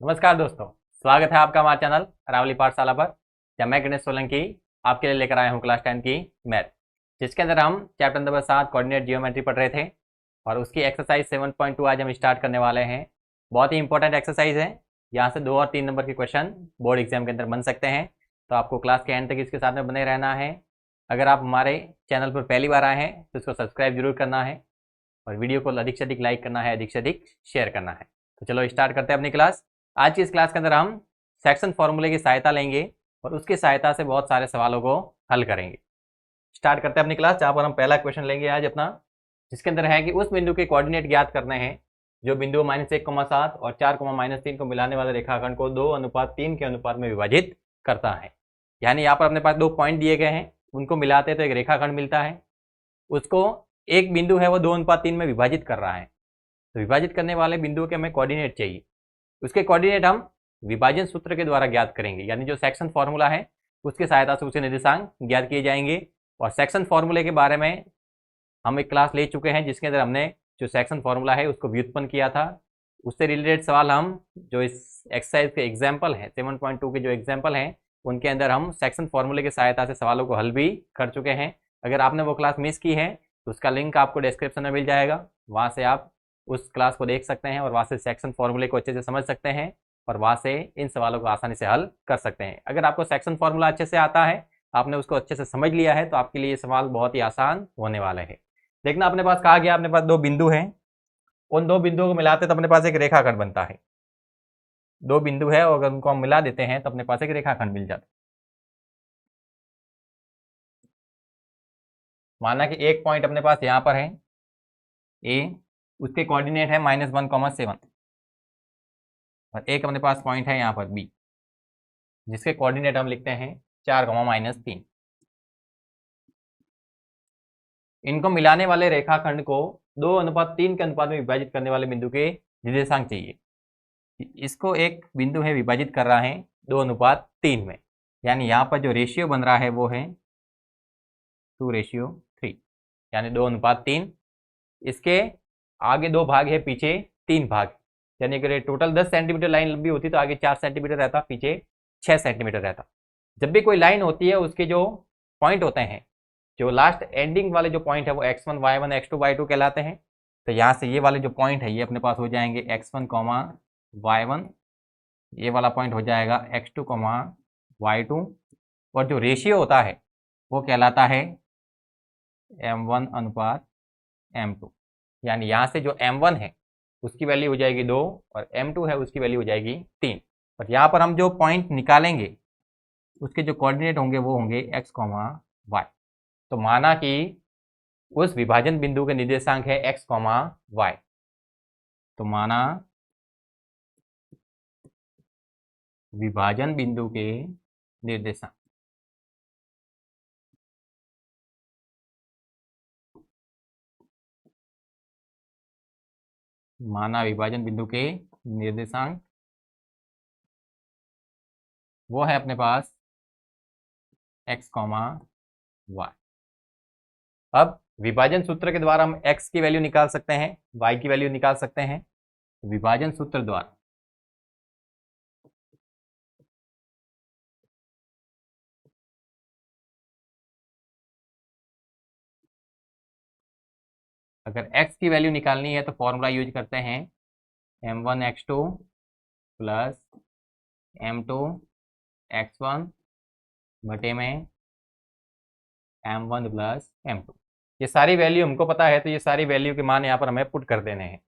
नमस्कार दोस्तों, स्वागत है आपका हमारे चैनल अरावली पाठशाला पर। जब मैं गणेश सोलंकी आपके लिए लेकर आया हूं क्लास 10 की मैथ, जिसके अंदर हम चैप्टर नंबर 7 कोऑर्डिनेट जियोमेट्री पढ़ रहे थे और उसकी एक्सरसाइज 7.2 आज हम स्टार्ट करने वाले हैं। बहुत ही इंपॉर्टेंट एक्सरसाइज है। यहाँ से 2 और 3 नंबर के क्वेश्चन बोर्ड एग्जाम के अंदर बन सकते हैं, तो आपको क्लास के एंड तक इसके साथ में बने रहना है। अगर आप हमारे चैनल पर पहली बार आए हैं तो इसको सब्सक्राइब जरूर करना है और वीडियो को अधिक से अधिक लाइक करना है, अधिक से अधिक शेयर करना है। तो चलो स्टार्ट करते हैं अपनी क्लास। आज की इस क्लास के अंदर हम सेक्शन फॉर्मूले की सहायता लेंगे और उसकी सहायता से बहुत सारे सवालों को हल करेंगे। स्टार्ट करते हैं अपनी क्लास, जहाँ पर हम पहला क्वेश्चन लेंगे आज अपना, जिसके अंदर है कि उस बिंदु के कोऑर्डिनेट ज्ञात करने हैं जो बिंदु -1,7 और 4,-3 को मिलाने वाले रेखाखंड को 2:3 के अनुपात में विभाजित करता है। यानी यहाँ पर अपने पास 2 पॉइंट दिए गए हैं, उनको मिलाते हैं तो एक रेखाखंड मिलता है। उसको एक बिंदु है वो 2:3 में विभाजित कर रहा है, तो विभाजित करने वाले बिंदु के हमें कोऑर्डिनेट चाहिए। उसके कोऑर्डिनेट हम विभाजन सूत्र के द्वारा ज्ञात करेंगे, यानी जो सेक्शन फॉर्मूला है उसकी सहायता से उसके निर्देशांक ज्ञात किए जाएंगे। और सेक्शन फॉर्मूले के बारे में हम एक क्लास ले चुके हैं, जिसके अंदर हमने जो सेक्शन फॉर्मूला है उसको व्युत्पन्न किया था। उससे रिलेटेड सवाल हम जो इस एक्सरसाइज के एग्जाम्पल हैं 7.2 के जो एग्जाम्पल हैं उनके अंदर हम सेक्शन फॉर्मूले की सहायता से सवालों को हल भी कर चुके हैं। अगर आपने वो क्लास मिस की है तो उसका लिंक आपको डिस्क्रिप्शन में मिल जाएगा, वहाँ से आप उस क्लास को देख सकते हैं और वहाँ से सेक्शन फॉर्मूले को अच्छे से समझ सकते हैं और वहाँ से इन सवालों को आसानी से हल कर सकते हैं। अगर आपको सेक्शन फॉर्मूला अच्छे से आता है, आपने उसको अच्छे से समझ लिया है, तो आपके लिए ये सवाल बहुत ही आसान होने वाले हैं। देखना, अपने पास कहा गया अपने पास 2 बिंदु हैं, उन 2 बिंदुओं को मिलाते तो अपने पास एक रेखाखंड बनता है। 2 बिंदु है और अगर उनको हम मिला देते हैं तो अपने पास एक रेखाखंड मिल जाता है। माना कि एक पॉइंट अपने पास यहाँ पर है ए, उसके कोऑर्डिनेट है -1,7 और एक अपने पास पॉइंट है यहाँ पर बी, जिसके कोऑर्डिनेट हम लिखते हैं 4,-3। इनको मिलाने वाले रेखाखंड को 2:3 के अनुपात में विभाजित करने वाले बिंदु के निर्देशांक चाहिए। इसको एक बिंदु है विभाजित कर रहा है 2:3 में, यानी यहाँ पर जो रेशियो बन रहा है वो है 2:3, यानी 2:3। इसके आगे 2 भाग है, पीछे 3 भाग, यानी अगर टोटल 10 सेंटीमीटर लाइन लंबी होती तो आगे 4 सेंटीमीटर रहता, पीछे 6 सेंटीमीटर रहता। जब भी कोई लाइन होती है उसके जो पॉइंट होते हैं, जो लास्ट एंडिंग वाले जो पॉइंट है वो x1 y1 x2 y2 कहलाते हैं। तो यहाँ से ये वाले जो पॉइंट है ये अपने पास हो जाएंगे x1, y1, ये वाला पॉइंट हो जाएगा x2, y2, और जो रेशियो होता है वो कहलाता है m1:m2। यानी यहाँ से जो m1 है उसकी वैल्यू हो जाएगी 2 और m2 है उसकी वैल्यू हो जाएगी 3। और यहाँ पर हम जो पॉइंट निकालेंगे उसके जो कोऑर्डिनेट होंगे वो होंगे x, y। तो माना कि उस विभाजन बिंदु के निर्देशांक है x, y, तो माना विभाजन बिंदु के निर्देशांक वो है अपने पास x, y। अब विभाजन सूत्र के द्वारा हम x की वैल्यू निकाल सकते हैं, y की वैल्यू निकाल सकते हैं। विभाजन सूत्र द्वारा अगर x की वैल्यू निकालनी है तो फॉर्मूला यूज करते हैं m1x2 प्लस m2x1 बटे में m1 प्लस m2। ये सारी वैल्यू हमको पता है, तो ये सारी वैल्यू के मान यहाँ पर हमें पुट कर देने हैं।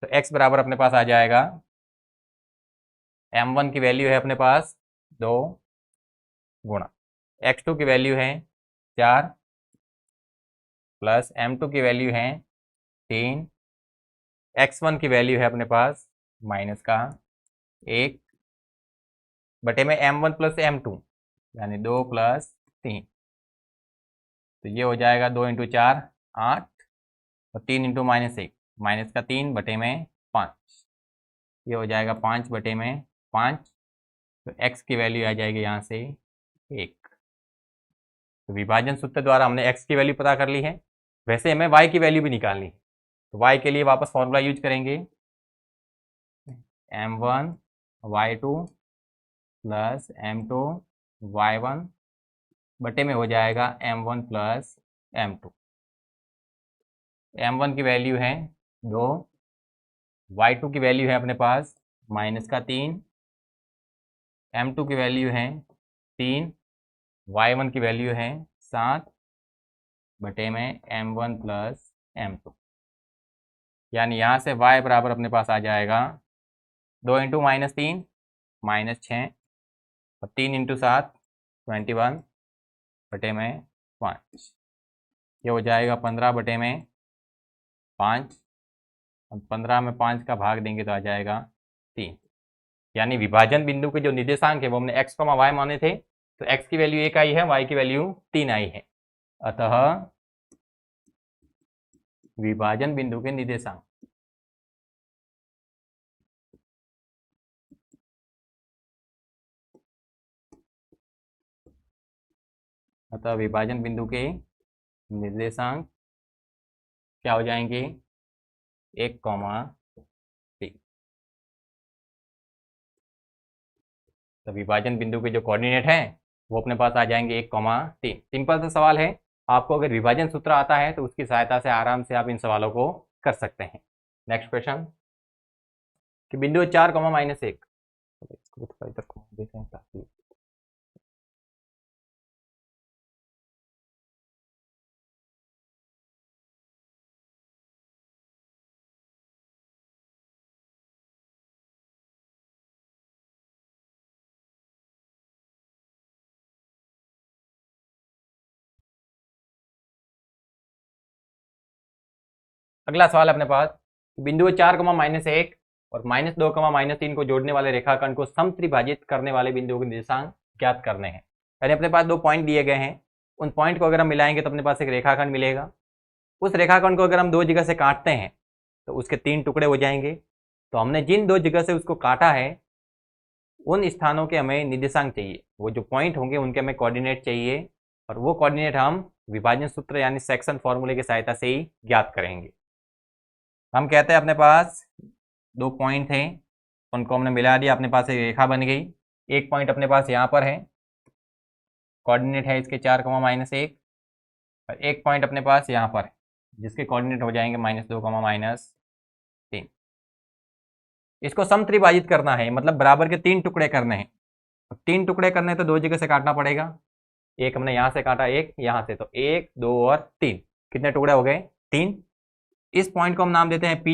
तो x बराबर अपने पास आ जाएगा, m1 की वैल्यू है अपने पास 2 गुणा x2 की वैल्यू है 4 प्लस m2 की वैल्यू है 3, x1 की वैल्यू है अपने पास -1 बटे में m1 प्लस m2 यानी 2 प्लस 3। तो ये हो जाएगा 2 × 4 8 और 3 × -1 -3 बटे में 5, ये हो जाएगा 5 बटे में 5। तो x की वैल्यू आ जाएगी यहाँ से 1। तो विभाजन सूत्र द्वारा हमने x की वैल्यू पता कर ली है। वैसे हमें y की वैल्यू भी निकालनी है, तो y के लिए वापस फॉर्मूला यूज करेंगे m1 y2 plus m2 y1 बटे में हो जाएगा m1 प्लस m2। m1 की वैल्यू है 2, y2 की वैल्यू है अपने पास -3, m2 की वैल्यू है 3, y1 की वैल्यू है 7 बटे में m1 प्लस m2। यानी यहाँ से y बराबर अपने पास आ जाएगा 2 इंटू -3 -6 और 3 इंटू 7 21 बटे में 5। ये हो जाएगा 15 बटे में 5। अब 15 में 5 का भाग देंगे तो आ जाएगा 3। यानी विभाजन बिंदु के जो निर्देशांक है वो हमने x, y माने थे, तो x की वैल्यू 1 आई है, y की वैल्यू 3 आई है। अतः विभाजन बिंदु के निर्देशांक विभाजन बिंदु के निर्देशांक क्या हो जाएंगे 1, 3। तो विभाजन बिंदु के जो कोऑर्डिनेट हैं वो अपने पास आ जाएंगे 1, 3। सिंपल सा सवाल है, आपको अगर विभाजन सूत्र आता है तो उसकी सहायता से आराम से आप इन सवालों को कर सकते हैं। नेक्स्ट क्वेश्चन कि बिंदु 4, -1 इधर को देखें ताकि अगला सवाल अपने पास बिंदु 4, -1 और -2, -3 को जोड़ने वाले रेखाखंड को समत्रिभाजित करने वाले बिंदुओं के निर्देशांक ज्ञात करने हैं। यानी अपने पास 2 पॉइंट दिए गए हैं, उन पॉइंट को अगर हम मिलाएंगे तो अपने पास एक रेखाखंड मिलेगा। उस रेखाखंड को अगर हम 2 जगह से काटते हैं तो उसके 3 टुकड़े हो जाएंगे। तो हमने जिन 2 जगह से उसको काटा है उन स्थानों के हमें निर्देशांक चाहिए, वो जो पॉइंट होंगे उनके हमें कोऑर्डिनेट चाहिए, और वो कोऑर्डिनेट हम विभाजन सूत्र यानी सेक्शन फॉर्मूले की सहायता से ही ज्ञात करेंगे। हम कहते हैं अपने पास 2 पॉइंट थे, उनको हमने मिला दिया, अपने पास एक रेखा बन गई। एक पॉइंट अपने पास यहाँ पर है, कोऑर्डिनेट है इसके 4, -1, और एक पॉइंट अपने पास यहाँ पर है जिसके कोऑर्डिनेट हो जाएंगे -2, -3। इसको समत्रिभाजित करना है, मतलब बराबर के 3 टुकड़े करने हैं। 3 टुकड़े करने तो 2 जगह से काटना पड़ेगा, एक हमने यहाँ से काटा, एक यहाँ से, तो 1, 2 और 3। कितने टुकड़े हो गए? 3। इस पॉइंट को हम नाम देते हैं P,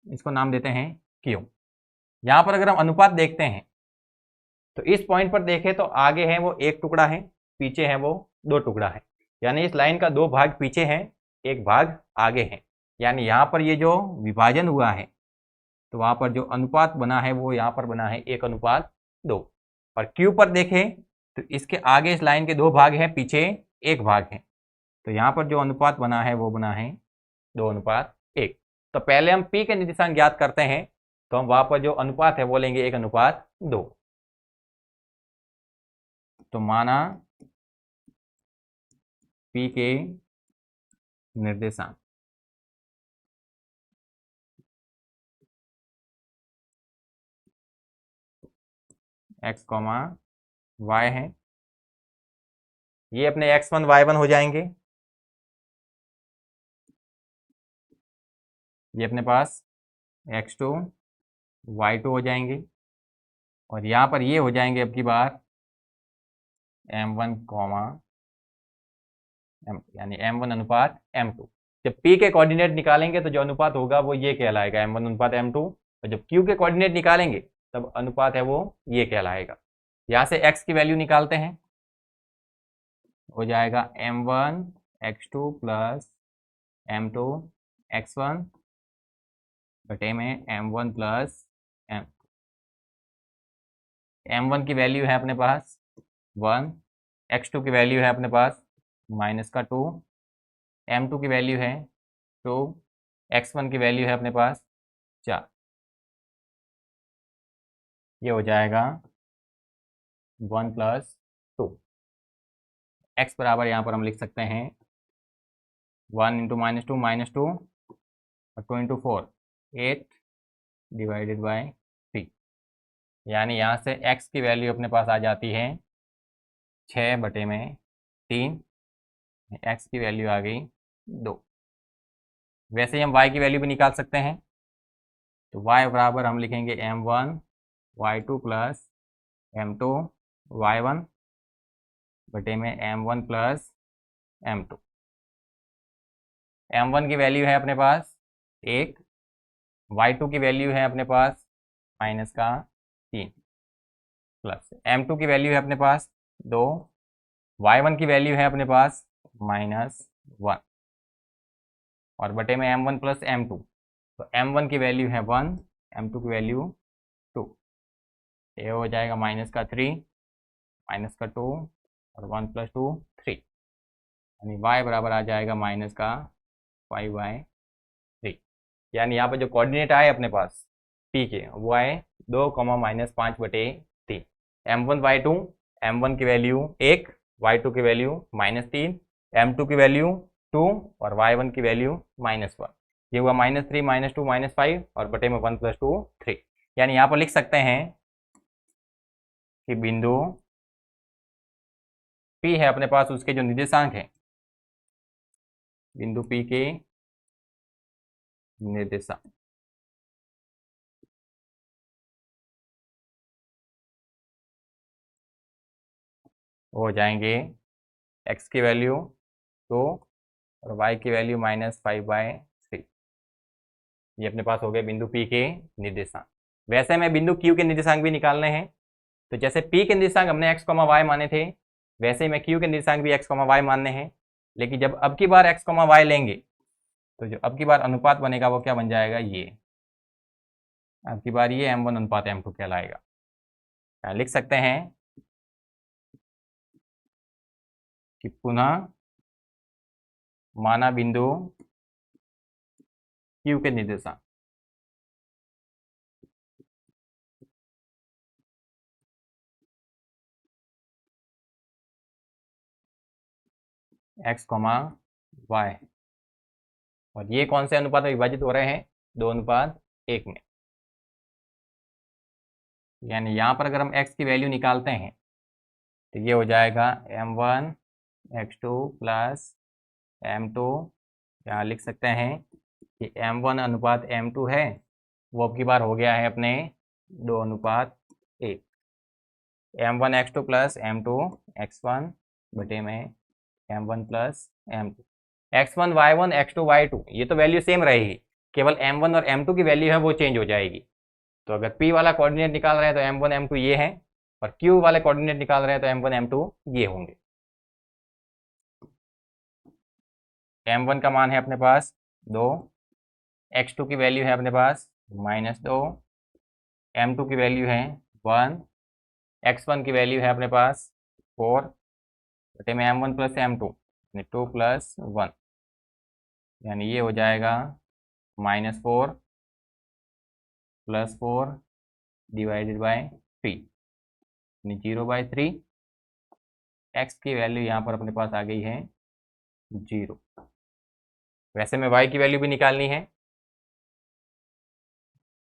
इसको नाम देते हैं Q। यहाँ पर अगर हम अनुपात देखते हैं तो इस पॉइंट पर देखें तो आगे है वो 1 टुकड़ा है, पीछे है वो 2 टुकड़ा है। यानी इस लाइन का 2 भाग पीछे है, 1 भाग आगे है। यानी यहाँ पर ये जो विभाजन हुआ है तो वहाँ पर जो अनुपात बना है वो यहाँ पर बना है 1:2। और Q पर देखें तो इसके आगे इस लाइन के 2 भाग हैं, पीछे 1 भाग है। तो यहाँ पर जो अनुपात बना है वो बना है 2:1। तो पहले हम P के निर्देशांक ज्ञात करते हैं, तो हम वहाँ पर जो अनुपात है वो लेंगे 1:2। तो माना P के निर्देशांक x, y है, ये अपने x1 y1 हो जाएंगे, ये अपने पास x2 y2 हो जाएंगे, और यहाँ पर ये हो जाएंगे अब की बार m1, यानी m1 अनुपात m2। जब P के कोऑर्डिनेट निकालेंगे तो जो अनुपात होगा वो ये कहलाएगा m1 अनुपात m2, और जब Q के कोऑर्डिनेट निकालेंगे तब अनुपात है वो ये कहलाएगा। यहाँ से x की वैल्यू निकालते हैं, हो जाएगा m1 x2 plus m2 x1 बटे में m1 प्लस m1 की वैल्यू है अपने पास 1, x2 की वैल्यू है अपने पास -2, m2 की वैल्यू है 2, x1 की वैल्यू है अपने पास 4। ये हो जाएगा 1 + 2। x बराबर यहाँ पर हम लिख सकते हैं 1 × -2 -2 और 2 × 4 8 / 3। यानी यहाँ से x की वैल्यू अपने पास आ जाती है 6/3, x की वैल्यू आ गई 2। वैसे ही हम y की वैल्यू भी निकाल सकते हैं, तो y बराबर हम लिखेंगे m1 y2 plus m2 y1 बटे में m1 प्लस m2। m1 की वैल्यू है अपने पास 1, y2 की वैल्यू है अपने पास -3, प्लस m2 की वैल्यू है अपने पास 2, y1 की वैल्यू है अपने पास -1 और बटे में m1 प्लस m2। तो m1 की वैल्यू है 1, m2 की वैल्यू 2। ये हो जाएगा -3, -2 और 1 + 2 3, यानी y बराबर आ जाएगा -5/3। यानी यहाँ पर जो कोऑर्डिनेट आए अपने पास p के वो आए 2, -5/3। m1 y2, m1 की वैल्यू 1, y2 की वैल्यू -3, m2 की वैल्यू 2 और y1 की वैल्यू -1। ये हुआ -3, -2, -5 और बटे में 1 + 2 3। यानी यहाँ पर लिख सकते हैं कि बिंदु P है अपने पास, उसके जो निर्देशांक हैं, बिंदु P के निर्देशांक हो जाएंगे x की वैल्यू 2 और y की वैल्यू -5/3। ये अपने पास हो गए बिंदु P के निर्देशांक। वैसे में बिंदु Q के निर्देशांक भी निकालने हैं, तो जैसे P के निर्देशांक हमने x, y माने थे, वैसे ही मैं Q के निर्देशांक भी x, y मानने हैं। लेकिन जब अब की बार x, y लेंगे तो जो अब की बार अनुपात बनेगा वो क्या बन जाएगा, ये अब की बार ये m1 अनुपात m2 कहलाएगा। लिख सकते हैं कि पुनः माना बिंदु Q के निर्देशांक x, y, और ये कौन से अनुपात में विभाजित हो रहे हैं, 2:1 में। यानी यहाँ पर अगर हम x की वैल्यू निकालते हैं तो ये हो जाएगा m1 x2 प्लस m2। यहाँ लिख सकते हैं कि m1 अनुपात m2 है, वो अब की बार हो गया है अपने 2:1। m1 x2 plus m2 x1 बटे में m1 plus m2। x1 y1 x2 y2 ये तो वैल्यू सेम रहेगी, केवल m1 और m2 की वैल्यू है वो चेंज हो जाएगी। तो अगर p वाला कोऑर्डिनेट निकाल रहे हैं तो m1 m2 ये हैं, और q वाले कोऑर्डिनेट निकाल रहे हैं तो m1 m2 ये होंगे। m1 का मान है अपने पास 2, x2 की वैल्यू है अपने पास -2, m2 की वैल्यू है 1, x1 की वैल्यू है अपने पास 4 बटे में m1 प्लस m2 यानी 2 + 1, यानी ये हो जाएगा -4 + 4 डिवाइडेड बाय 3 यानी 0/3। x की वैल्यू यहाँ पर अपने पास आ गई है 0। वैसे में y की वैल्यू भी निकालनी है,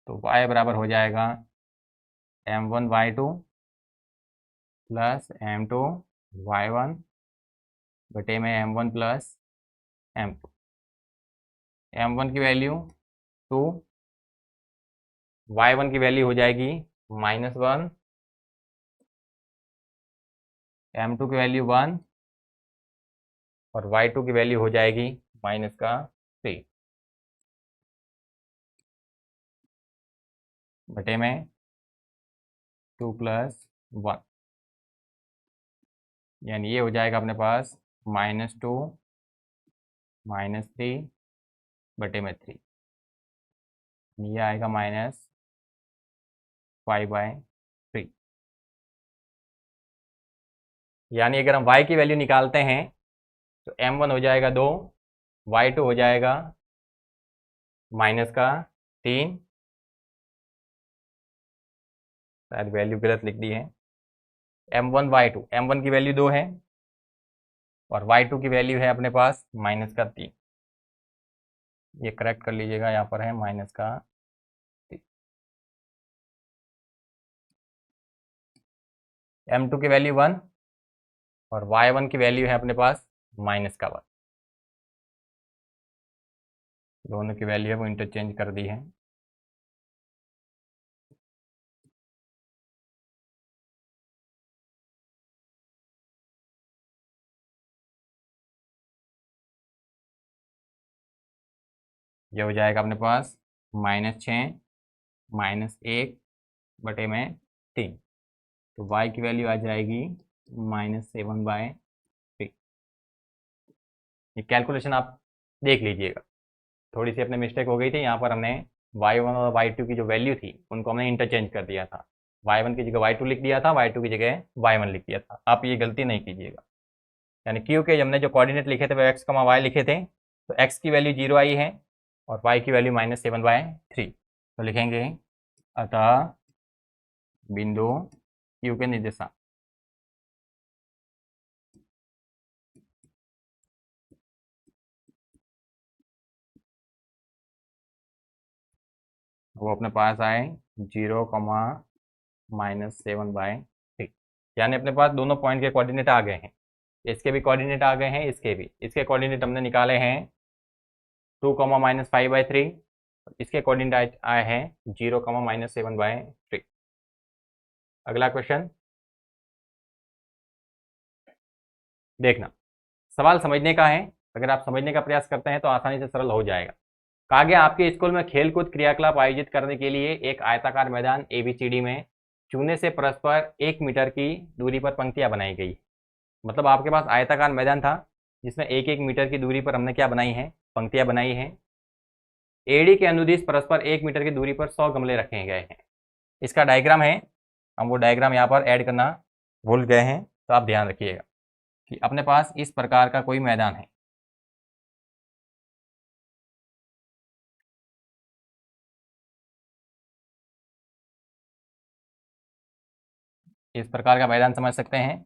तो y बराबर हो जाएगा m1 y2 plus m2 y1 बटे में m1 प्लस m2। m1 की वैल्यू 2, y1 की वैल्यू हो जाएगी -1, m2 की वैल्यू 1 और y2 की वैल्यू हो जाएगी -3 बटे में 2 + 1, यानी ये हो जाएगा अपने पास -2 -3 बटे में 3, ये आएगा -5/3। यानी अगर हम y की वैल्यू निकालते हैं तो m1 हो जाएगा 2, y2 हो जाएगा -3, शायद वैल्यू गलत लिख दी है, m1 y2, m1 की वैल्यू 2 है और y2 की वैल्यू है अपने पास -3। ये करेक्ट कर लीजिएगा, यहाँ पर है -3। m2 की वैल्यू 1 और y1 की वैल्यू है अपने पास -1। दोनों की वैल्यू है वो इंटरचेंज कर दी है। ये हो जाएगा अपने पास -6 -1/3। तो y की वैल्यू आ जाएगी -7/3। ये कैलकुलेशन आप देख लीजिएगा, थोड़ी सी अपने मिस्टेक हो गई थी। यहाँ पर हमने y1 और y2 की जो वैल्यू थी उनको हमने इंटरचेंज कर दिया था। y1 की जगह y2 लिख दिया था, y2 की जगह y1 लिख दिया था। आप ये गलती नहीं कीजिएगा। यानी क्यों के हमने जो कोऑर्डिनेट लिखे थे वो x, y लिखे थे, तो x की वैल्यू 0 आई है और y की वैल्यू -7/3। तो लिखेंगे अतः बिंदु Q के निर्देशांक वो अपने पास आए 0, -7/3। यानी अपने पास दोनों पॉइंट के कोऑर्डिनेट आ गए हैं। इसके भी कोऑर्डिनेट आ गए हैं, इसके भी। इसके कोऑर्डिनेट हमने निकाले हैं 2, -5/3। इसके कोऑर्डिनेट आए हैं 0, -7/3। अगला क्वेश्चन देखना, सवाल समझने का है। अगर आप समझने का प्रयास करते हैं तो आसानी से सरल हो जाएगा। कहा गया आपके स्कूल में खेलकूद क्रियाकलाप आयोजित करने के लिए एक आयताकार मैदान ABCD में चूने से परस्पर 1 मीटर की दूरी पर पंक्तियां बनाई गई। मतलब आपके पास आयताकार मैदान था जिसमें 1-1 मीटर की दूरी पर हमने क्या बनाई है, पंक्तियां बनाई हैं। एडी के अनुदिश परस्पर 1 मीटर की दूरी पर 100 गमले रखे गए हैं। इसका डायग्राम है, हम वो डायग्राम यहाँ पर ऐड करना भूल गए हैं, तो आप ध्यान रखिएगा कि अपने पास इस प्रकार का कोई मैदान है। इस प्रकार का मैदान समझ सकते हैं।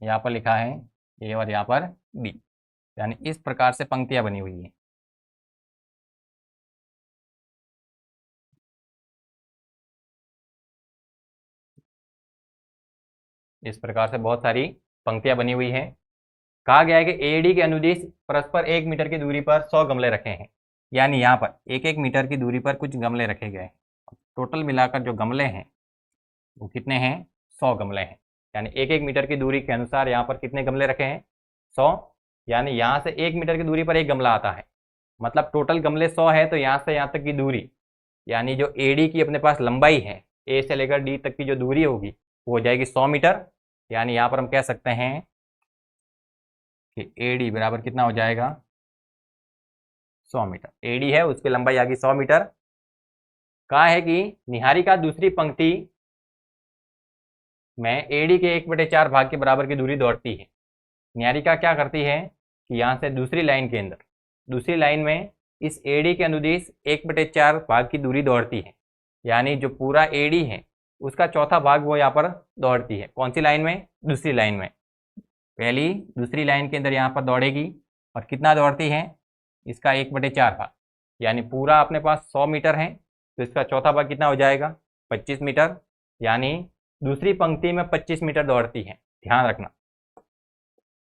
यहाँ पर लिखा है ए और यहाँ पर बी, यानी इस प्रकार से पंक्तियां बनी हुई हैं। इस प्रकार से बहुत सारी पंक्तियां बनी हुई हैं। कहा गया है कि एडी के अनुदिश परस्पर 1 मीटर की दूरी पर 100 गमले रखे हैं। यानी यहाँ पर 1-1 मीटर की दूरी पर कुछ गमले रखे गए हैं। टोटल मिलाकर जो गमले हैं वो कितने हैं, 100 गमले हैं। यानी 1-1 मीटर की दूरी के अनुसार यहाँ पर कितने गमले रखे हैं, 100। यानी यहाँ से 1 मीटर की दूरी पर एक गमला आता है। मतलब टोटल गमले 100 है, तो यहाँ से यहाँ तक की दूरी, यानी जो एडी की अपने पास लंबाई है, ए से लेकर डी तक की जो दूरी होगी वो हो जाएगी 100 मीटर। यानी यहाँ पर हम कह सकते हैं कि एडी बराबर कितना हो जाएगा, 100 मीटर। एडी है, उसकी लंबाई आ गई 100 मीटर। कहा है कि निहारिका दूसरी पंक्ति में एडी के 1/4 भाग के बराबर की दूरी दौड़ती है। निहारिका क्या करती है कि यहाँ से दूसरी लाइन के अंदर, दूसरी लाइन में इस एडी के अनुदिश 1/4 भाग की दूरी दौड़ती है। यानी जो पूरा एडी है उसका चौथा भाग वो यहाँ पर दौड़ती है। कौन सी लाइन में, दूसरी लाइन में। पहली दूसरी लाइन के अंदर यहाँ पर दौड़ेगी और कितना दौड़ती है, इसका 1/4 भाग। यानी पूरा अपने पास 100 मीटर है, तो इसका चौथा भाग कितना हो जाएगा, 25 मीटर। यानी दूसरी पंक्ति में 25 मीटर दौड़ती है। ध्यान रखना,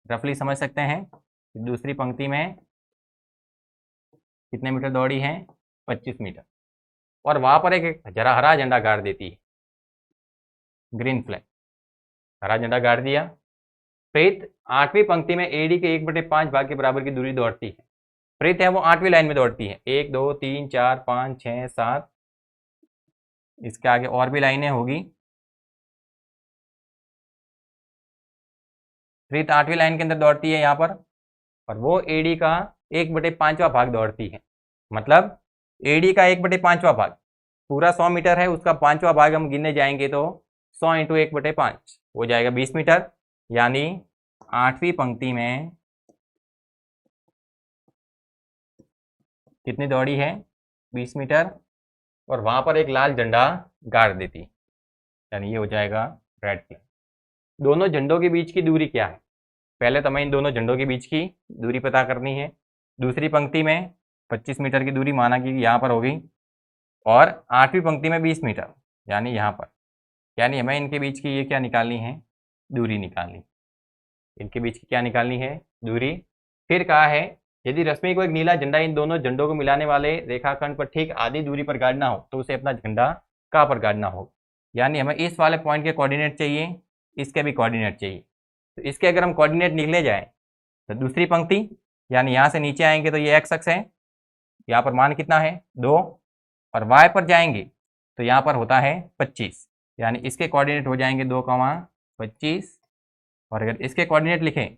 रफली समझ सकते हैं कि दूसरी पंक्ति में कितने मीटर दौड़ी है, 25 मीटर। और वहां पर एक हरा झंडा गाड़ देती है, ग्रीन फ्लैग, हरा झंडा गाड़ दिया। प्रीत 8वीं पंक्ति में एडी के 1/5 भाग के बराबर की दूरी दौड़ती है। प्रीत है वो 8वीं लाइन में दौड़ती है, 1 2 3 4 5 6 7, इसके आगे और भी लाइनें होगी। प्रीत 8वीं लाइन के अंदर दौड़ती है यहाँ पर, और वो एडी का 1/5वां भाग दौड़ती है। मतलब एडी का 1/5वां भाग, पूरा 100 मीटर है, उसका 5वां भाग हम गिनने जाएंगे तो 100 × 1/5 हो जाएगा 20 मीटर। यानी 8वीं पंक्ति में कितनी दौड़ी है, 20 मीटर। और वहां पर एक लाल झंडा गाड़ देती, यानी ये हो जाएगा रेड फ्लैग। दोनों झंडों के बीच की दूरी क्या है, पहले तो हमें इन दोनों झंडों के बीच की दूरी पता करनी है। दूसरी पंक्ति में 25 मीटर की दूरी माना कि यहाँ पर होगी, और 8वीं पंक्ति में 20 मीटर, यानी यहाँ पर। यानी हमें इनके बीच की ये क्या निकालनी है, दूरी निकालनी, इनके बीच की क्या निकालनी है, दूरी। फिर कहा है यदि रश्मि को एक नीला झंडा इन दोनों झंडों को मिलाने वाले रेखाखंड पर ठीक आधी दूरी पर गाड़ना हो तो उसे अपना झंडा कहाँ पर गाड़ना हो। यानी हमें इस वाले पॉइंट के कोऑर्डिनेट चाहिए, इसके भी कोऑर्डिनेट चाहिए। तो इसके अगर हम कोऑर्डिनेट निकले जाए तो दूसरी पंक्ति, यानी यहाँ से नीचे आएंगे तो ये एक्स अक्ष है, यहाँ पर मान कितना है 2, और वाई पर जाएंगे तो यहाँ पर होता है 25, यानी इसके कोऑर्डिनेट हो जाएंगे 2,25। और अगर इसके कोऑर्डिनेट लिखें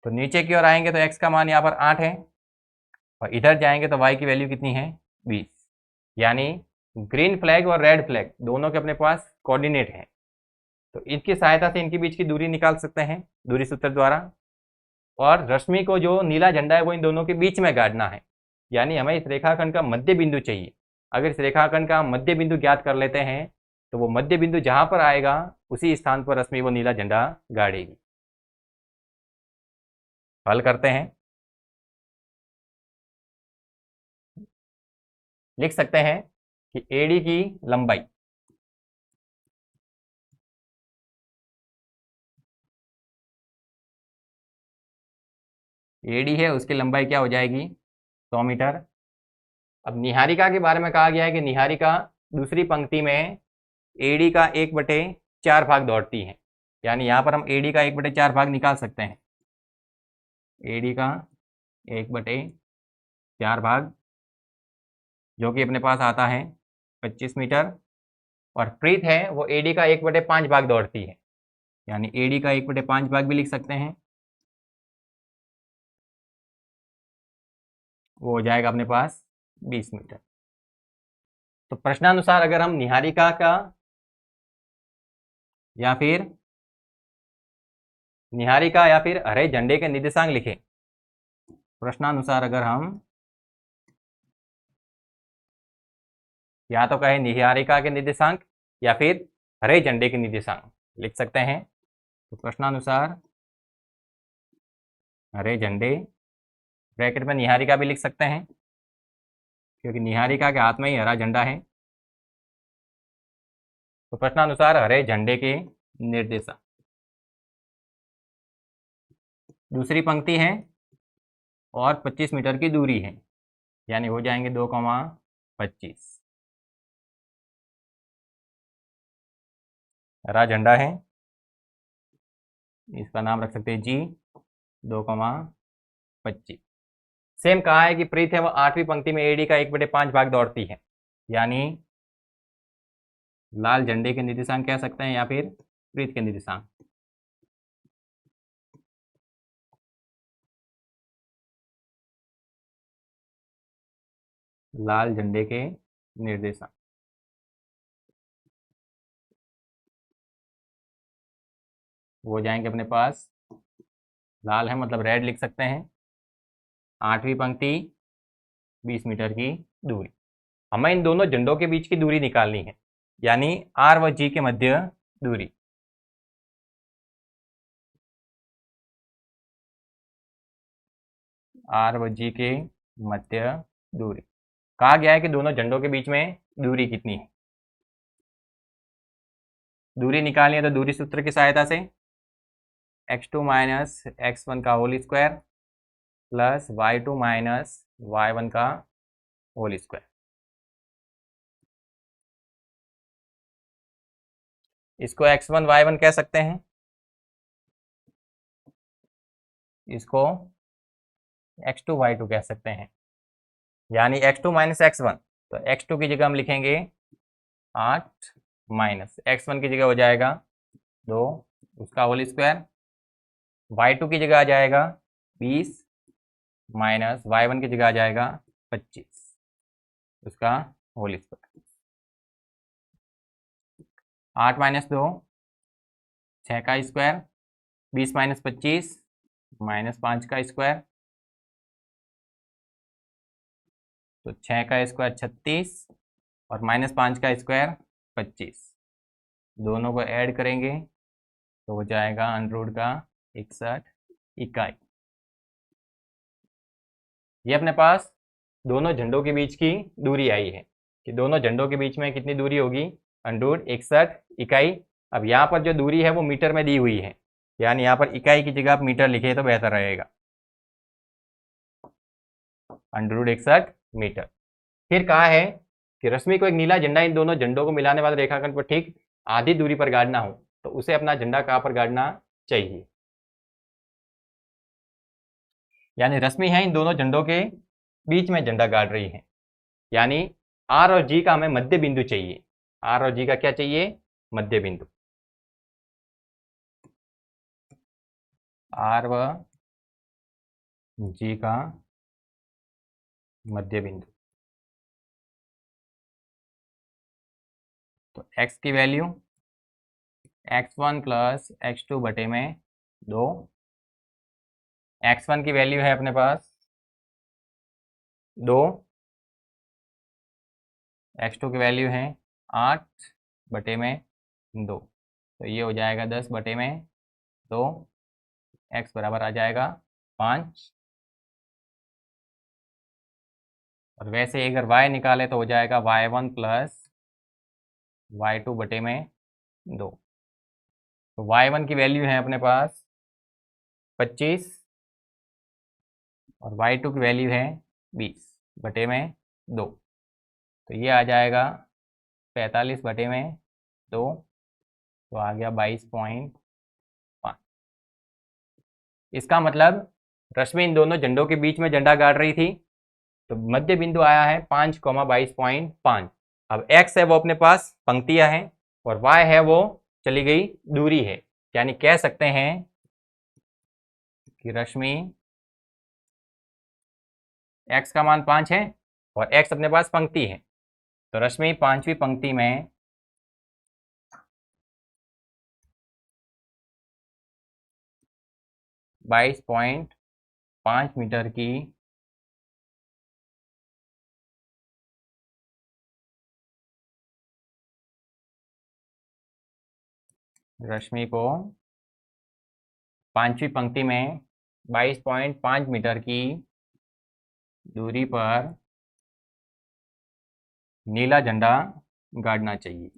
तो नीचे की ओर आएंगे तो x का मान यहाँ पर 8 है, और इधर जाएंगे तो y की वैल्यू कितनी है 20। यानी ग्रीन फ्लैग और रेड फ्लैग दोनों के अपने पास कोऑर्डिनेट हैं, तो इनकी सहायता से इनके बीच की दूरी निकाल सकते हैं दूरी सूत्र द्वारा। और रश्मि को जो नीला झंडा है वो इन दोनों के बीच में गाड़ना है, यानी हमें इस रेखाखंड का मध्य बिंदु चाहिए। अगर इस रेखाखंड का मध्य बिंदु ज्ञात कर लेते हैं तो वो मध्य बिंदु जहां पर आएगा उसी स्थान पर रश्मि वो नीला झंडा गाड़ेगी। हल करते हैं, लिख सकते हैं कि एडी की लंबाई एडी है उसकी लंबाई क्या हो जाएगी 100 मीटर। अब निहारिका के बारे में कहा गया है कि निहारिका दूसरी पंक्ति में एडी का 1/4 भाग दौड़ती है, यानी यहाँ पर हम एडी का 1/4 भाग निकाल सकते हैं। एडी का 1/4 भाग जो कि अपने पास आता है 25 मीटर, और प्रीत है वो एडी का 1/5 भाग दौड़ती है, यानी एडी का 1/5 भाग भी लिख सकते हैं, वो हो जाएगा अपने पास 20 मीटर। तो प्रश्नानुसार अगर हम निहारिका का या फिर हरे झंडे के निर्देशांक लिखें, प्रश्नानुसार अगर हम या तो कहें निहारिका के निर्देशांक या फिर हरे झंडे के निर्देशांक लिख सकते हैं। तो प्रश्नानुसार हरे झंडे, ब्रैकेट में निहारिका भी लिख सकते हैं क्योंकि निहारिका के हाथ में ही हरा झंडा है। तो प्रश्नानुसार हरे झंडे के निर्देशांक, दूसरी पंक्ति है और 25 मीटर की दूरी है, यानी हो जाएंगे 2,25। हरा झंडा है, इसका नाम रख सकते हैं जी, 2,25। सेम कहा है कि प्रीत है वो 8वीं पंक्ति में एडी का 1/5 भाग दौड़ती है, यानी लाल झंडे के निर्देशांक कह सकते हैं या फिर प्रीत के निर्देशांक। लाल झंडे के निर्देशांक वो जाएंगे अपने पास, लाल है मतलब रेड लिख सकते हैं, 8वीं पंक्ति 20 मीटर की दूरी। हमें इन दोनों झंडों के बीच की दूरी निकालनी है, यानी आर व जी के मध्य दूरी। आर व जी के मध्य दूरी कहा गया है कि दोनों झंडों के बीच में दूरी कितनी है। दूरी निकालनी है तो दूरी सूत्र की सहायता से x2 माइनस x1 का whole square plus y2 minus y1 का होल स्क्वायर। इसको x1 y1 कह सकते हैं, इसको x2 y2 कह सकते हैं, यानी x2 माइनस x1, तो x2 की जगह हम लिखेंगे 8 माइनस x1 की जगह हो जाएगा 2 उसका होल स्क्वायर, y2 की जगह आ जाएगा 20 माइनस y1 की जगह आ जाएगा 25 उसका होल स्क्वायर। 8 माइनस 2 6 का स्क्वायर, 20 माइनस 25 माइनस 5 का स्क्वायर, तो 6 का स्क्वायर 36 और माइनस 5 का स्क्वायर 25, दोनों को ऐड करेंगे तो हो जाएगा अंडर का 61 इकाई। ये अपने पास दोनों झंडों के बीच की दूरी आई है कि दोनों झंडों के बीच में कितनी दूरी होगी अंडर 61 इकाई, अब यहाँ पर जो दूरी है वो मीटर में दी हुई है, यानी यहाँ पर इकाई की जगह आप मीटर लिखे तो बेहतर रहेगा, √61 मीटर। फिर कहा है कि रश्मि को एक नीला झंडा इन दोनों झंडों को मिलाने वाले रेखाखंड पर ठीक आधी दूरी पर गाड़ना हो, तो उसे अपना झंडा कहाँ पर गाड़ना चाहिए। यानी रश्मि है इन दोनों झंडों के बीच में झंडा गाड़ रही है, यानी आर और जी का हमें मध्य बिंदु चाहिए। आर और जी का क्या चाहिए, मध्य बिंदु। आर व जी का मध्य बिंदु। तो x की वैल्यू x1 प्लस x2 बटे में 2। x1 की वैल्यू है अपने पास 2, x2 की वैल्यू है 8 बटे में 2, तो ये हो जाएगा 10 बटे में 2, x बराबर आ जाएगा 5। और वैसे अगर y निकाले तो हो जाएगा y1 प्लस y2 बटे में 2। तो y1 की वैल्यू है अपने पास 25 और y2 की वैल्यू है 20 बटे में 2, तो ये आ जाएगा 45 बटे में 2, तो आ गया 22.5। इसका मतलब रश्मि इन दोनों झंडों के बीच में झंडा गाड़ रही थी, तो मध्य बिंदु आया है 5,22.5। अब x है वो अपने पास पंक्तियां हैं और y है वो चली गई दूरी है, यानी कह सकते हैं कि रश्मि x का मान 5 है और x अपने पास पंक्ति है, तो रश्मि 5वीं पंक्ति में 22.5 मीटर की रश्मि को 5वीं पंक्ति में 22.5 मीटर की दूरी पर नीला झंडा गाड़ना चाहिए।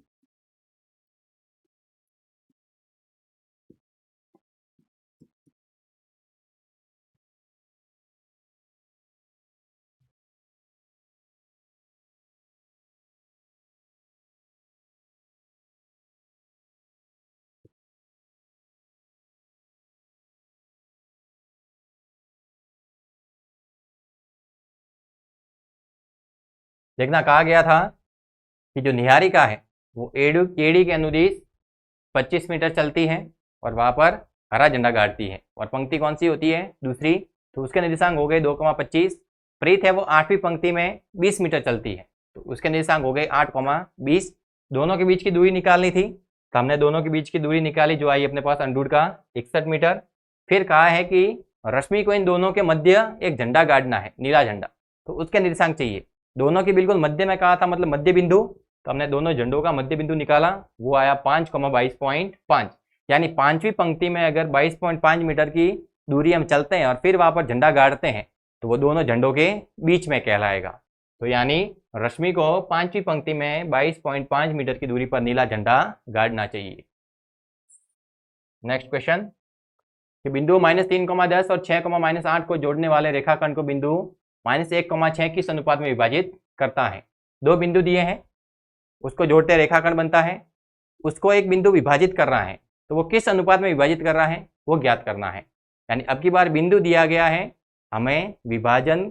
देखना कहा गया था कि जो निहारिका है वो एडी के अनुदिश 25 मीटर चलती है और वहां पर हरा झंडा गाड़ती है, और पंक्ति कौन सी होती है, दूसरी, तो उसके निर्देशांक हो गए 2,25। प्रीत है वो 8वीं पंक्ति में 20 मीटर चलती है, तो उसके निर्देशांक हो गए 8,20। दोनों के बीच की दूरी निकालनी थी, तो हमने दोनों के बीच की दूरी निकाली, जो आई अपने पास √61 मीटर। फिर कहा है कि रश्मि को इन दोनों के मध्य एक झंडा गाड़ना है, नीला झंडा, तो उसके निर्देशांक चाहिए। दोनों के बिल्कुल मध्य में कहा था, मतलब मध्य बिंदु, तो हमने दोनों झंडों का मध्य बिंदु निकाला, वो आया 5,22.5। यानी 5वीं पंक्ति में अगर 22.5 मीटर की दूरी हम चलते हैं और फिर वहां पर झंडा गाड़ते हैं, तो वो दोनों झंडों के बीच में कहलाएगा। तो यानी रश्मि को 5वीं पंक्ति में 22.5 मीटर की दूरी पर नीला झंडा गाड़ना चाहिए। नेक्स्ट क्वेश्चन कि बिंदु -3,10 और 6,-8 को जोड़ने वाले रेखाखंड को बिंदु -1,6 किस अनुपात में विभाजित करता है। दो बिंदु दिए हैं, उसको जोड़ते रेखाखंड बनता है, उसको एक बिंदु विभाजित कर रहा है, तो वो किस अनुपात में विभाजित कर रहा है वो ज्ञात करना है। यानी अब की बार बिंदु दिया गया है, हमें विभाजन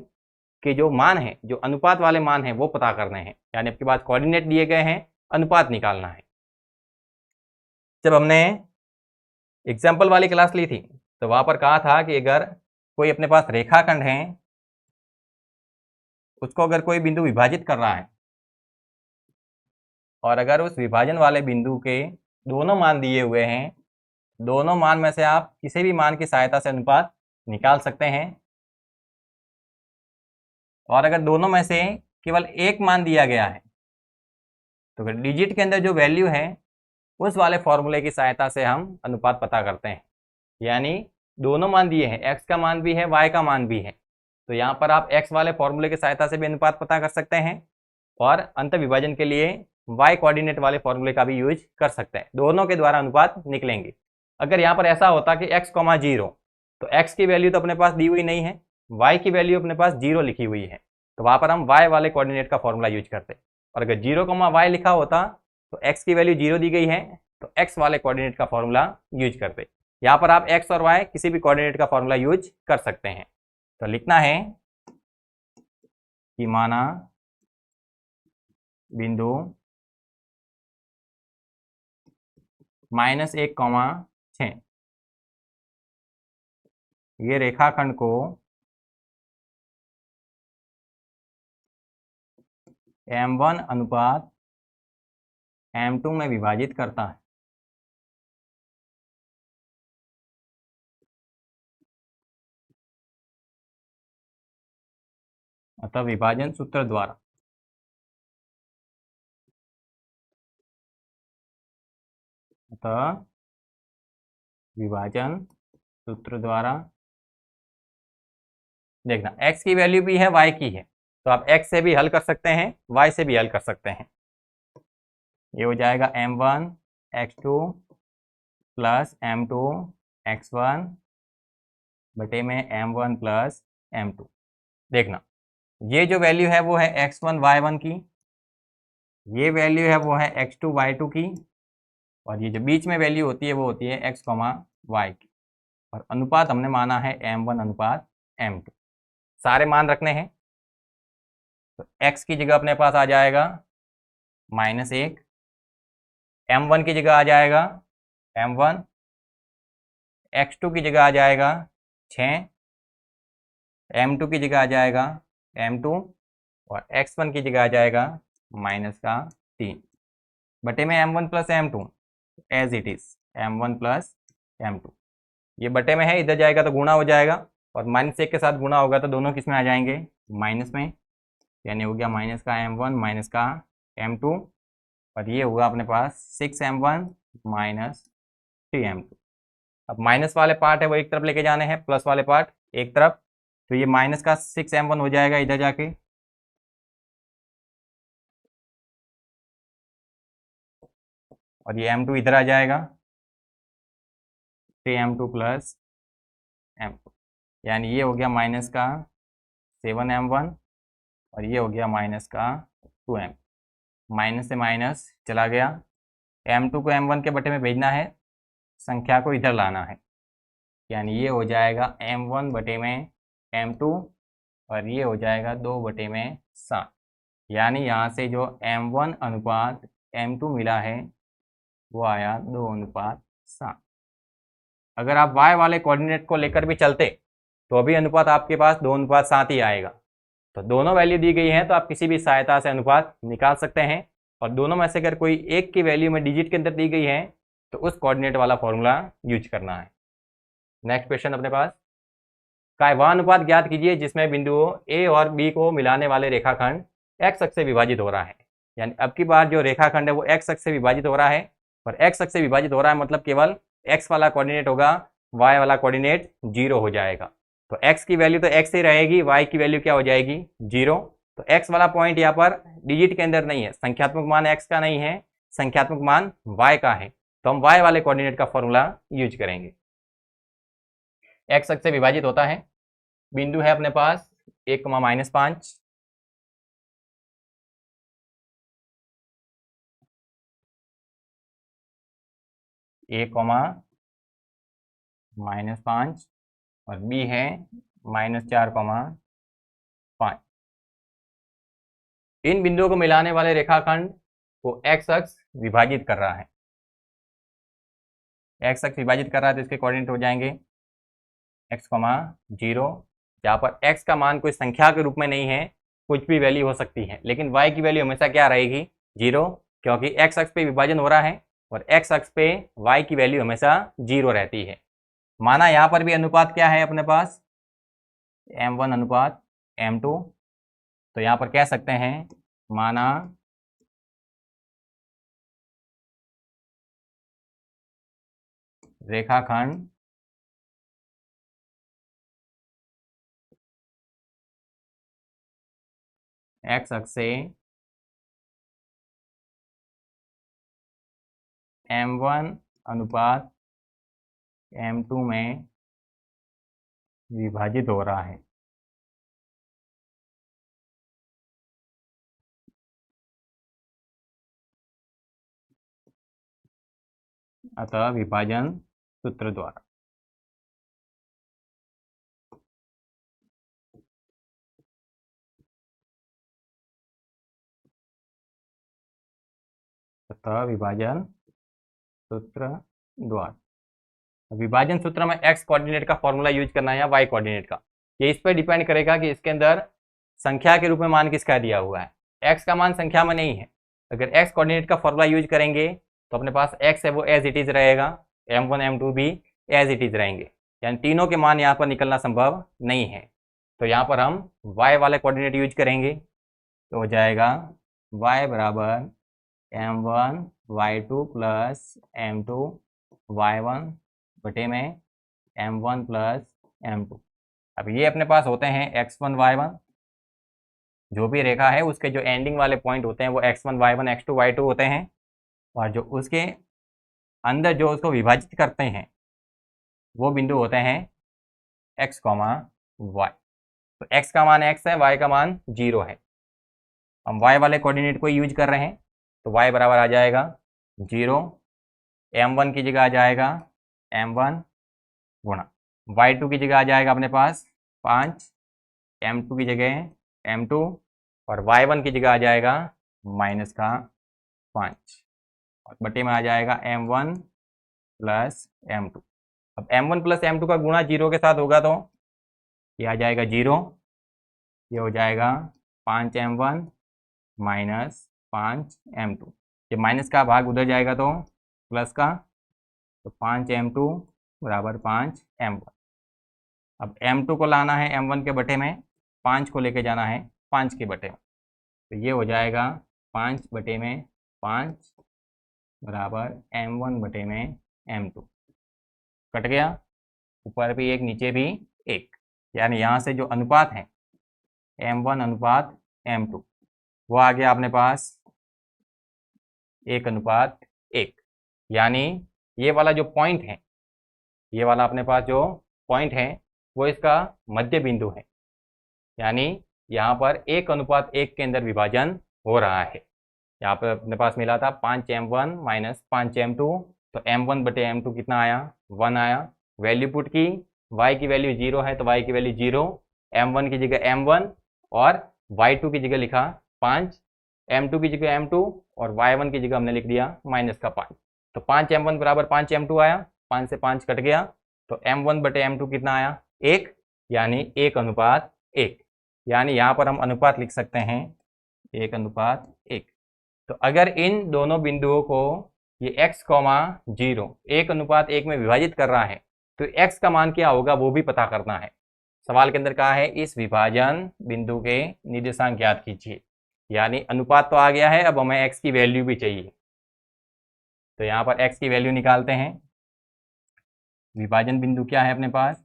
के जो मान है, जो अनुपात वाले मान है वो पता करने हैं। यानी अब की बार कोऑर्डिनेट दिए गए हैं, अनुपात निकालना है। जब हमने एग्जाम्पल वाली क्लास ली थी तो वहां पर कहा था कि अगर कोई अपने पास रेखाखंड है, उसको अगर कोई बिंदु विभाजित कर रहा है और अगर उस विभाजन वाले बिंदु के दोनों मान दिए हुए हैं, दोनों मान में से आप किसी भी मान की सहायता से अनुपात निकाल सकते हैं, और अगर दोनों में से केवल एक मान दिया गया है तो फिर डिजिट के अंदर जो वैल्यू है उस वाले फॉर्मूले की सहायता से हम अनुपात पता करते हैं। यानी दोनों मान दिए हैं, x का मान भी है, y का मान भी है, तो यहाँ पर आप x वाले फॉर्मूले की सहायता से भी अनुपात पता कर सकते हैं, और अंत विभाजन के लिए y कोऑर्डिनेट वाले फॉर्मूले का भी यूज कर सकते हैं, दोनों के द्वारा अनुपात निकलेंगे। अगर यहाँ पर ऐसा होता कि x, 0, तो x की वैल्यू तो अपने पास दी हुई नहीं है, y की वैल्यू अपने पास 0 लिखी हुई है, तो वहां पर हम y वाले कोऑर्डिनेट का फॉर्मूला यूज करते। और अगर 0, y लिखा होता तो x की वैल्यू 0 दी गई है, तो x वाले कोऑर्डिनेट का फॉर्मूला यूज करते। यहाँ पर आप x और y किसी भी कोऑर्डिनेट का फॉर्मूला यूज कर सकते हैं। तो लिखना है कि माना बिंदु -1, 6 ये रेखाखंड को m1 अनुपात m2 में विभाजित करता है। अतः विभाजन सूत्र द्वारा देखना x की वैल्यू भी है, y की है, तो आप x से भी हल कर सकते हैं, y से भी हल कर सकते हैं। ये हो जाएगा m1 x2 plus m2 x1 बटे में m1 प्लस m2। देखना ये जो वैल्यू है वो है x1 y1 की, ये वैल्यू है वो है x2 y2 की, और ये जो बीच में वैल्यू होती है वो होती है x, y की। और अनुपात हमने माना है m1 अनुपात m2। सारे मान रखने हैं, तो x की जगह अपने पास आ जाएगा -1, m1 की जगह आ जाएगा m1, x2 की जगह आ जाएगा 6, m2 की जगह आ जाएगा m2, और x1 की जगह आ जाएगा -3 बटे में m1 plus m2 as it is m1 plus m2। ये बटे में है, इधर जाएगा तो गुणा हो जाएगा, और -1 के साथ गुणा होगा तो दोनों किस में आ जाएंगे, माइनस में, यानी हो गया माइनस का m1 माइनस का m2, और ये होगा अपने पास 6m1 माइनस 3m2। अब माइनस वाले पार्ट है वो एक तरफ लेके जाने हैं, प्लस वाले पार्ट एक तरफ, तो ये माइनस का 6m1 हो जाएगा इधर जाके, और ये m2 इधर आ जाएगा 3m2 प्लस m2, यानी ये हो गया माइनस का 7m1, और ये हो गया माइनस का 2m। माइनस से माइनस चला गया, m2 को m1 के बटे में भेजना है, संख्या को इधर लाना है, यानी ये हो जाएगा m1 बटे में m2, और ये हो जाएगा 2 बटे में 7, यानी यहाँ से जो m1 अनुपात m2 मिला है वो आया 2 अनुपात 7। अगर आप y वाले कोऑर्डिनेट को लेकर भी चलते तो अभी अनुपात आपके पास 2 अनुपात 7 ही आएगा। तो दोनों वैल्यू दी गई है, तो आप किसी भी सहायता से अनुपात निकाल सकते हैं, और दोनों में से अगर कोई एक की वैल्यू में डिजिट के अंदर दी गई है तो उस कोऑर्डिनेट वाला फॉर्मूला यूज करना है। नेक्स्ट क्वेश्चन अपने पास का वह अनुपात ज्ञात कीजिए जिसमें बिंदुओं ए और बी को मिलाने वाले रेखाखंड एक्स अक्ष से विभाजित हो रहा है। यानी अब की बार जो रेखाखंड है वो एक्स अक्ष से विभाजित हो रहा है, और एक्स अक्ष से विभाजित हो रहा है मतलब केवल एक्स वाला कोऑर्डिनेट होगा, वाई वाला कोऑर्डिनेट 0 हो जाएगा। तो एक्स की वैल्यू तो एक्स ही रहेगी, वाई की वैल्यू क्या हो जाएगी 0। तो एक्स वाला पॉइंट यहाँ पर डिजिट के अंदर नहीं है, संख्यात्मक मान एक्स का नहीं है, संख्यात्मक मान वाई का है, तो हम वाई वाले कोऑर्डिनेट का फॉर्मूला यूज करेंगे। एक्स अक्ष से विभाजित होता है, बिंदु है अपने पास 1, -5, -5, और बी है -4, 5। इन बिंदुओं को मिलाने वाले रेखाखंड को एक्स अक्ष विभाजित कर रहा है, एक्स अक्ष विभाजित कर रहा है, तो इसके कोऑर्डिनेट हो जाएंगे x, 0, जहाँ पर x का मान कोई संख्या के रूप में नहीं है, कुछ भी वैल्यू हो सकती है, लेकिन y की वैल्यू हमेशा क्या रहेगी 0, क्योंकि x अक्ष पे विभाजन हो रहा है, और x अक्ष पे y की वैल्यू हमेशा 0 रहती है। माना यहाँ पर भी अनुपात क्या है अपने पास m1 अनुपात m2, तो यहाँ पर कह सकते हैं माना रेखाखंड x अक्ष से m1 अनुपात m2 में विभाजित हो रहा है। अतः विभाजन सूत्र द्वारा विभाजन सूत्र में x कोऑर्डिनेट का फॉर्मूला यूज करना है या y कोऑर्डिनेट का, ये इस पर डिपेंड करेगा कि इसके अंदर संख्या के रूप में मान किसका दिया हुआ है। x का मान संख्या में नहीं है। अगर x कोऑर्डिनेट का फॉर्मूला यूज करेंगे तो अपने पास x है वो एज इट इज रहेगा, m1 m2 भी एज इट इज रहेंगे, यानी तीनों के मान यहाँ पर निकलना संभव नहीं है। तो यहाँ पर हम y वाले कोऑर्डिनेट यूज करेंगे, तो हो जाएगा y बराबर m1 y2 plus m2 y1 बटे में m1 प्लस m2। अब ये अपने पास होते हैं x1 y1, जो भी रेखा है उसके जो एंडिंग वाले पॉइंट होते हैं वो x1 y1 x2 y2 होते हैं, और जो उसके अंदर जो उसको विभाजित करते हैं वो बिंदु होते हैं x, y। तो x का मान x है, y का मान 0 है। हम y वाले कोऑर्डिनेट को यूज कर रहे हैं, तो y बराबर आ जाएगा 0, m1 की जगह आ जाएगा m1 गुणा y2 की जगह आ जाएगा अपने पास 5, m2 की जगह m2 और y1 की जगह आ जाएगा -5 और बटे में आ जाएगा m1 प्लस m2। अब m1 प्लस m2 का गुणा 0 के साथ होगा तो ये आ जाएगा 0, ये हो जाएगा 5m1 माइनस 5m2, ये माइनस का भाग उधर जाएगा तो प्लस का, तो 5m2 बराबर 5m1। अब m2 को लाना है m1 के बटे में, 5 को लेके जाना है 5 के बटे में, तो ये हो जाएगा 5 बटे में 5 बराबर m1 बटे में m2। कट गया, ऊपर भी एक नीचे भी एक, यानी यहाँ से जो अनुपात है m1 अनुपात m2 वो आ गया अपने पास 1:1। यानी ये वाला जो पॉइंट है, ये वाला अपने पास जो पॉइंट है वो इसका मध्य बिंदु है, यानी यहाँ पर 1:1 के अंदर विभाजन हो रहा है। यहाँ पर अपने पास मिला था 5m1 माइनस 5m2, तो m1 बटे m2 कितना आया, 1 आया। वैल्यू पुट की, y की वैल्यू 0 है तो y की वैल्यू 0, m1 की जगह m1 और y2 की जगह लिखा 5, m2 की जगह m2 और y1 की जगह हमने लिख दिया -5। तो 5m1 बराबर 5m2 आया, 5 से 5 कट गया, तो m1 बटे m2 कितना आया, 1, यानी 1:1। यानी यहाँ पर हम अनुपात लिख सकते हैं 1:1। तो अगर इन दोनों बिंदुओं को ये x, 0 1:1 में विभाजित कर रहा है तो x का मान क्या होगा वो भी पता करना है। सवाल के अंदर कहा है इस विभाजन बिंदु के निर्देशांक ज्ञात कीजिए, यानी अनुपात तो आ गया है, अब हमें x की वैल्यू भी चाहिए। तो यहाँ पर x की वैल्यू निकालते हैं। विभाजन बिंदु क्या है अपने पास,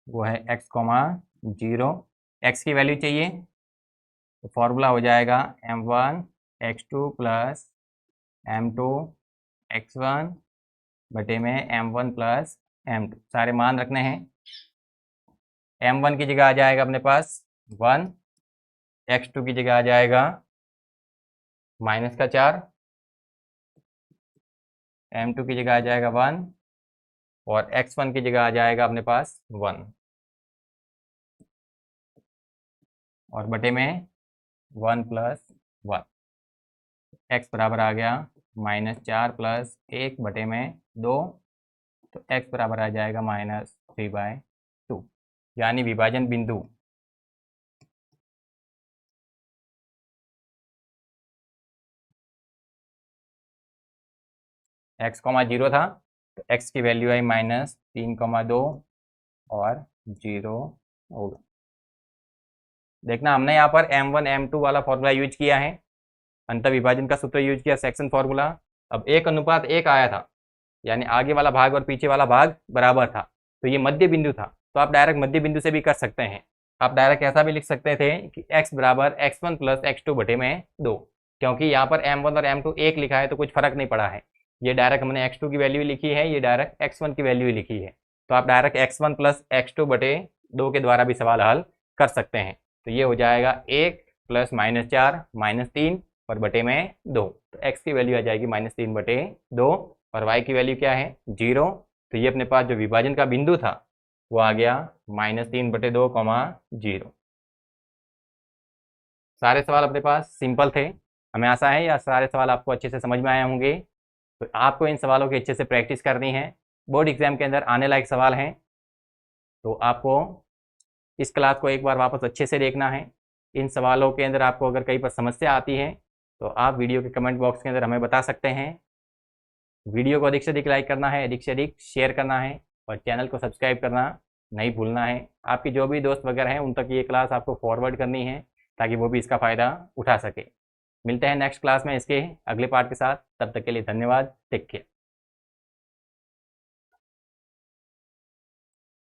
वो है x, 0। x की वैल्यू चाहिए तो फॉर्मूला हो जाएगा m1 x2 plus m2 x1 बटे में m1 प्लस m2। सारे मान रखने हैं। m1 की जगह आ जाएगा अपने पास 1, x2 की जगह आ जाएगा -4, m2 की जगह आ जाएगा 1 और x1 की जगह आ जाएगा अपने पास 1 और बटे में 1 प्लस 1। x बराबर आ गया -4 प्लस 1 बटे में 2, तो x बराबर आ जाएगा -3/2। यानी विभाजन बिंदु x, 0 था तो x की वैल्यू आई -3,2 और 0 होगा। देखना हमने यहाँ पर m1 m2 वाला फॉर्मूला यूज किया है, अंतर विभाजन का सूत्र यूज किया, सेक्शन फॉर्मूला। अब 1:1 आया था, यानी आगे वाला भाग और पीछे वाला भाग बराबर था, तो ये मध्य बिंदु था, तो आप डायरेक्ट मध्य बिंदु से भी कर सकते हैं। आप डायरेक्ट ऐसा भी लिख सकते थे कि x बराबर x1 प्लस x2 बटे में 2, क्योंकि यहाँ पर m1 और m2 एक लिखा है तो कुछ फर्क नहीं पड़ा है। ये डायरेक्ट हमने x2 की वैल्यू लिखी है, ये डायरेक्ट x1 की वैल्यू ही लिखी है, तो आप डायरेक्ट x1 प्लस x2 बटे 2 के द्वारा भी सवाल हल कर सकते हैं। तो ये हो जाएगा 1 प्लस -4 -3 और बटे में 2, तो x की वैल्यू आ जाएगी -3 बटे 2 और y की वैल्यू क्या है 0। तो ये अपने पास जो विभाजन का बिंदु था वो आ गया -3 बटे 2 0। सारे सवाल अपने पास सिंपल थे। हमें आशा है या सारे सवाल आपको अच्छे से समझ में आए होंगे। तो आपको इन सवालों की अच्छे से प्रैक्टिस करनी है, बोर्ड एग्जाम के अंदर आने लायक सवाल हैं। तो आपको इस क्लास को एक बार वापस अच्छे से देखना है। इन सवालों के अंदर आपको अगर कहीं पर समस्या आती है तो आप वीडियो के कमेंट बॉक्स के अंदर हमें बता सकते हैं। वीडियो को अधिक से अधिक लाइक करना है, अधिक से अधिक शेयर करना है और चैनल को सब्सक्राइब करना नहीं भूलना है। आपकी जो भी दोस्त वगैरह हैं उन तक ये क्लास आपको फॉरवर्ड करनी है ताकि वो भी इसका फ़ायदा उठा सके। मिलते हैं नेक्स्ट क्लास में इसके अगले पार्ट के साथ, तब तक के लिए धन्यवाद, टेक केयर।